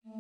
Mike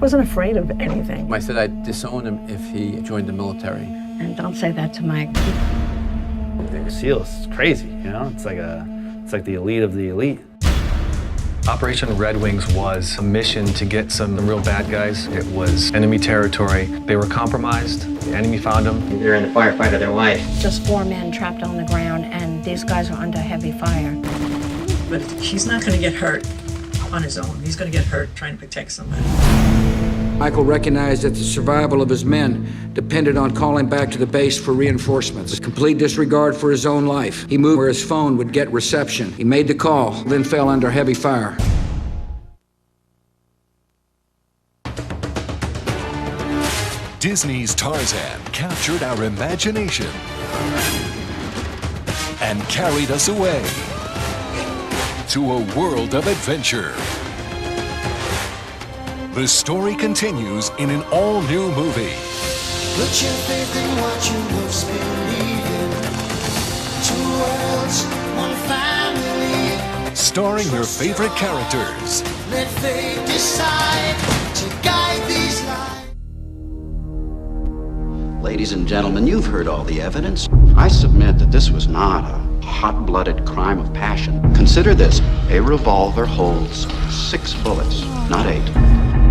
wasn't afraid of anything. I said I'd disown him if he joined the military. And don't say that to Mike. The SEALs is crazy, you know? It's like the elite of the elite. Operation Red Wings was a mission to get some real bad guys. It was enemy territory. They were compromised. The enemy found them. They're in the firefight of their life. Just 4 men trapped on the ground, and these guys are under heavy fire. But he's not going to get hurt on his own. He's going to get hurt trying to protect somebody. Michael recognized that the survival of his men depended on calling back to the base for reinforcements. With complete disregard for his own life, he moved where his phone would get reception. He made the call, then fell under heavy fire. Disney's Tarzan captured our imagination and carried us away to a world of adventure. The story continues in an all-new movie. Put your faith in what you most believe in. 2 worlds, 1 family. Starring your favorite characters. Let fate decide to guide these lives. Ladies and gentlemen, you've heard all the evidence. I submit that this was not a hot-blooded crime of passion. Consider this. A revolver holds 6 bullets, not 8.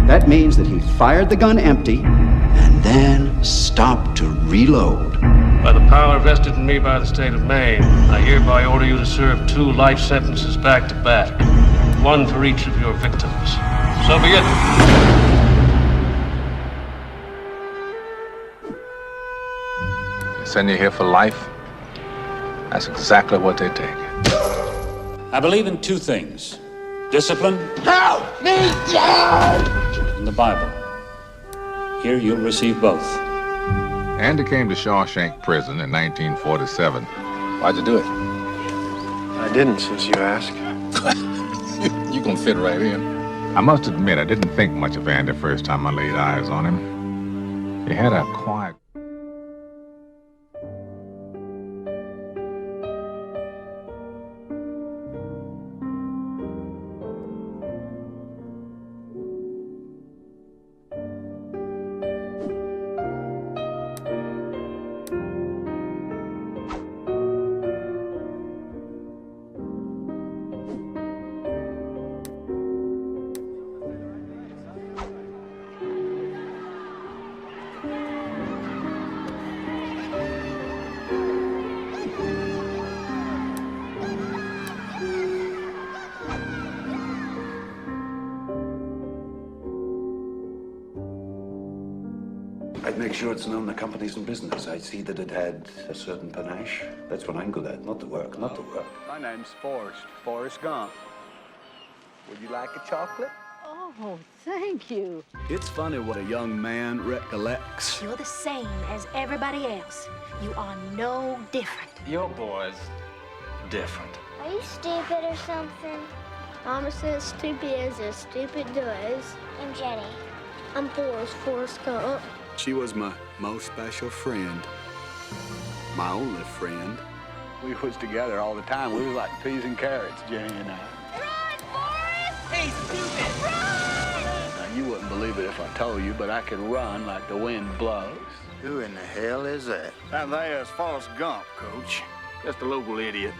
That means that he fired the gun empty and then stopped to reload. By the power vested in me by the state of Maine, I hereby order you to serve 2 life sentences back to back, 1 for each of your victims. So be it. Send you here for life? That's exactly what they take. I believe in 2 things. Discipline. Help me, Dad! In the Bible. Here you'll receive both. Andy came to Shawshank Prison in 1947. Why'd you do it? I didn't, since you asked. You gonna fit right in. I must admit, I didn't think much of Andy the first time I laid eyes on him. He had a quiet... I'd make sure it's known the company's in business. I'd see that it had a certain panache. That's what I'm good at, not the work, not the work. My name's Forrest Gump. Would you like a chocolate? Oh, thank you. It's funny what a young man recollects. You're the same as everybody else. You are no different. Your boy's different. Are you stupid or something? Mama says stupid is as stupid does. I'm Jenny. I'm Forrest Gump. She was my most special friend. My only friend. We was together all the time. We was like peas and carrots, Jenny and I. Run, Forrest! Hey, stupid! Run! Now, you wouldn't believe it if I told you, but I can run like the wind blows. Who in the hell is that? That there's Forrest Gump, Coach. Just a local idiot.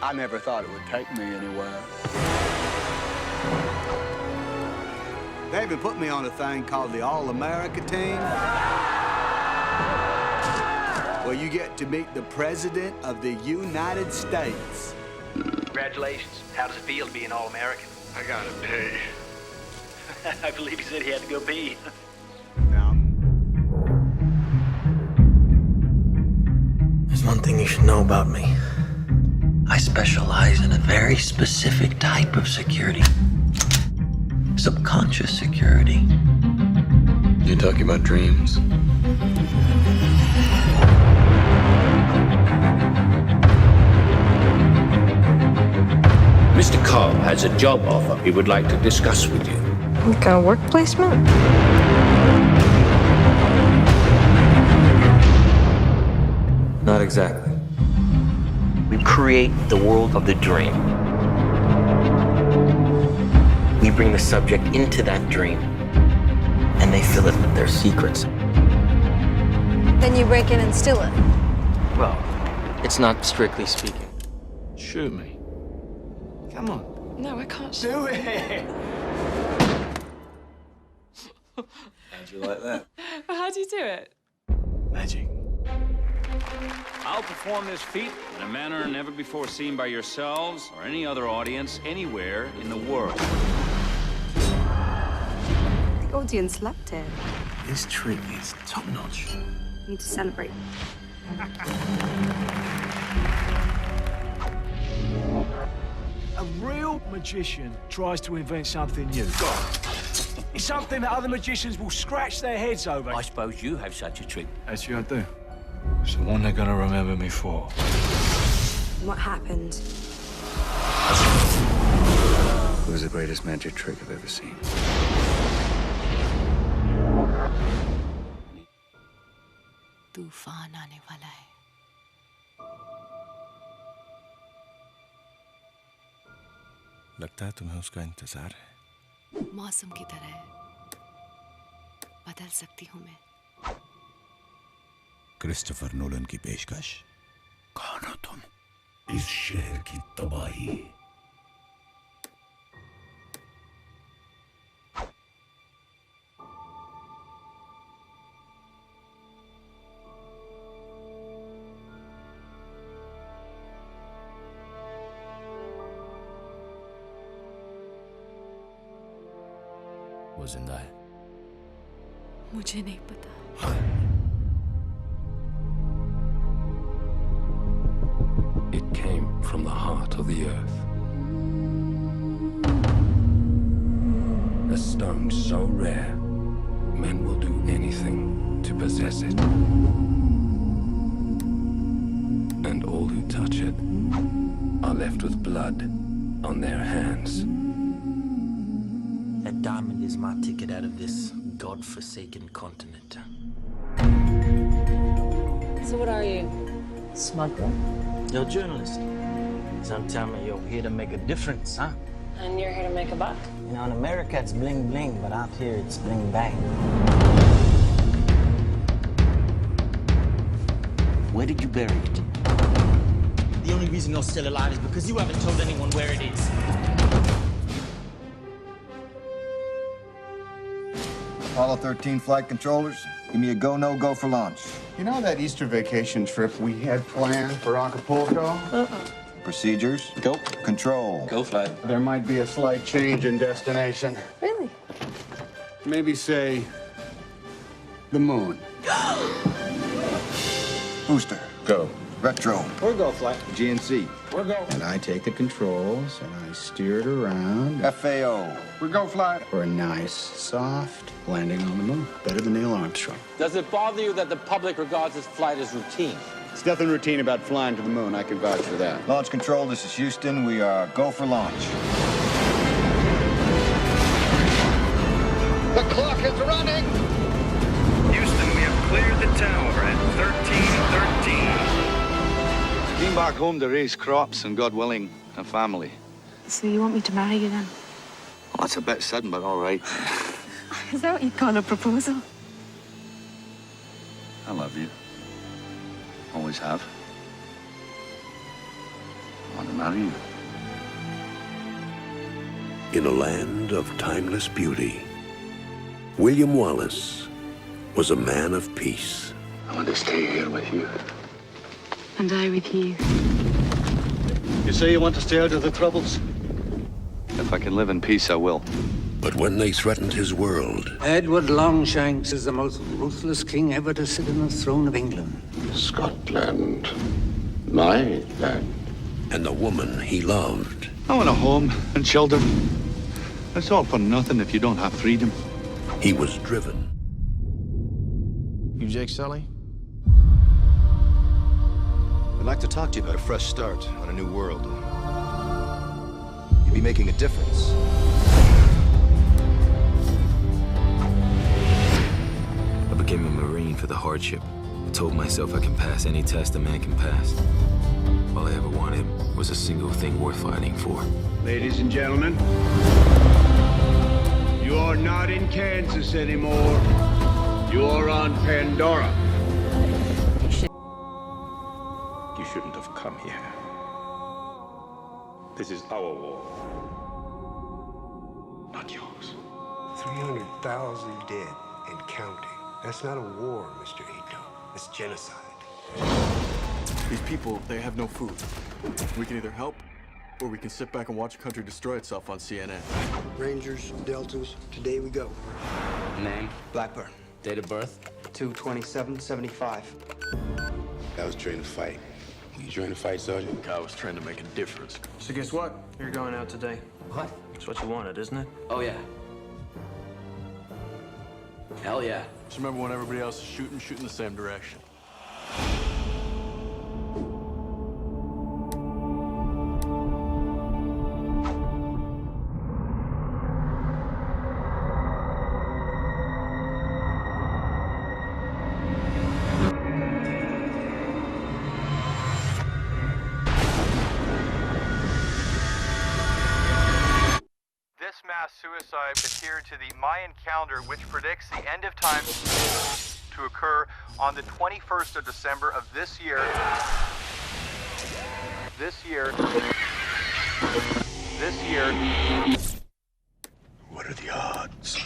I never thought it would take me anywhere. They even put me on a thing called the All-America Team, where you get to meet the President of the United States. Congratulations. How does it feel to be an All-American? I gotta pee. I believe he said he had to go pee. There's one thing you should know about me. I specialize in a very specific type of security. Subconscious security. You talking about dreams? Mr. Carl has a job offer he would like to discuss with you. Like a work placement? Not exactly. We create the world of the dream. We bring the subject into that dream, and they fill it with their secrets. Then you break in and steal it. Well, it's not strictly speaking. Shoot me. Come on. No, I can't. Do it! How'd you like that? How do you do it? Magic. I'll perform this feat in a manner never before seen by yourselves or any other audience anywhere in the world. The audience loved it. This trick is top-notch. You need to celebrate. A real magician tries to invent something new. It's something that other magicians will scratch their heads over. I suppose you have such a trick. Actually, I do. It's the one they're gonna remember me for. What happened? It was the greatest magic trick I've ever seen. तूफान आने वाला है. लगता है तुम्हें उसका इंतजार है. मौसम की तरह बदल सकती हूँ मैं. क्रिस्टोफर नोलन की पेशकश. कौन हो तुम? इस शहर की तबाही. वो जिंदा है. मुझे नहीं पता. It came from the heart of the earth. A stone so rare, men will do anything to possess it. And all who touch it are left with blood on their hands. That diamond is my ticket out of this God-forsaken continent. So what are you? Smuggler? You're a journalist. Some tell me you're here to make a difference, huh? And you're here to make a buck? You know, in America it's bling bling, but out here it's bling bang. Where did you bury it? The only reason you're still alive is because you haven't told anyone where it is. Apollo 13 flight controllers, give me a go, no-go for launch. You know that Easter vacation trip we had planned for Acapulco? Procedures. Go. Control. Go flight. There might be a slight change in destination. Really? Maybe say the moon. Booster. Go. Retro. We're go flight. GNC. We're go. And I take the controls and I steer it around. FAO. We're go flight. For a nice, soft landing on the moon. Better than Neil Armstrong. Does it bother you that the public regards this flight as routine? There's nothing routine about flying to the moon. I can vouch for that. Launch control, this is Houston. We are go for launch. The clock is running. Houston, we have cleared the tower at 1313. Came back home to raise crops and, God willing, a family. So you want me to marry you then? Well, that's a bit sudden, but all right. Is that what you call a proposal? I love you. Always have. I want to marry you. In a land of timeless beauty, William Wallace was a man of peace. I want to stay here with you. And I with you. You say you want to stay out of the troubles? If I can live in peace, I will. But when they threatened his world, Edward Longshanks is the most ruthless king ever to sit on the throne of England. Scotland, my land, and the woman he loved, I want a home and children. It's all for nothing if you don't have freedom. he was driven. You Jake Sully? I'd like to talk to you about a fresh start on a new world. You'd be making a difference. hardship. I told myself I can pass any test a man can pass. All I ever wanted was a single thing worth fighting for. Ladies and gentlemen, you are not in Kansas anymore. You are on Pandora. You shouldn't have come here. This is our war, not yours. 300,000 dead and counting. That's not a war, Mr. Ito. It's genocide. These people, they have no food. We can either help, or we can sit back and watch a country destroy itself on CNN. Rangers, Deltas, today we go. Name? Blackburn. Date of birth? 2/27/75. I was trained to fight. Were you trained to fight, Sergeant? I was trying to make a difference. So guess what? You're going out today. What? It's what you wanted, isn't it? Oh, yeah. Hell yeah. Just remember when everybody else is shooting, shoot in the same direction. This mass suicide adhered to the Mayan calendar, which predicts the end of time to occur on the 21st of December of this year. What are the odds?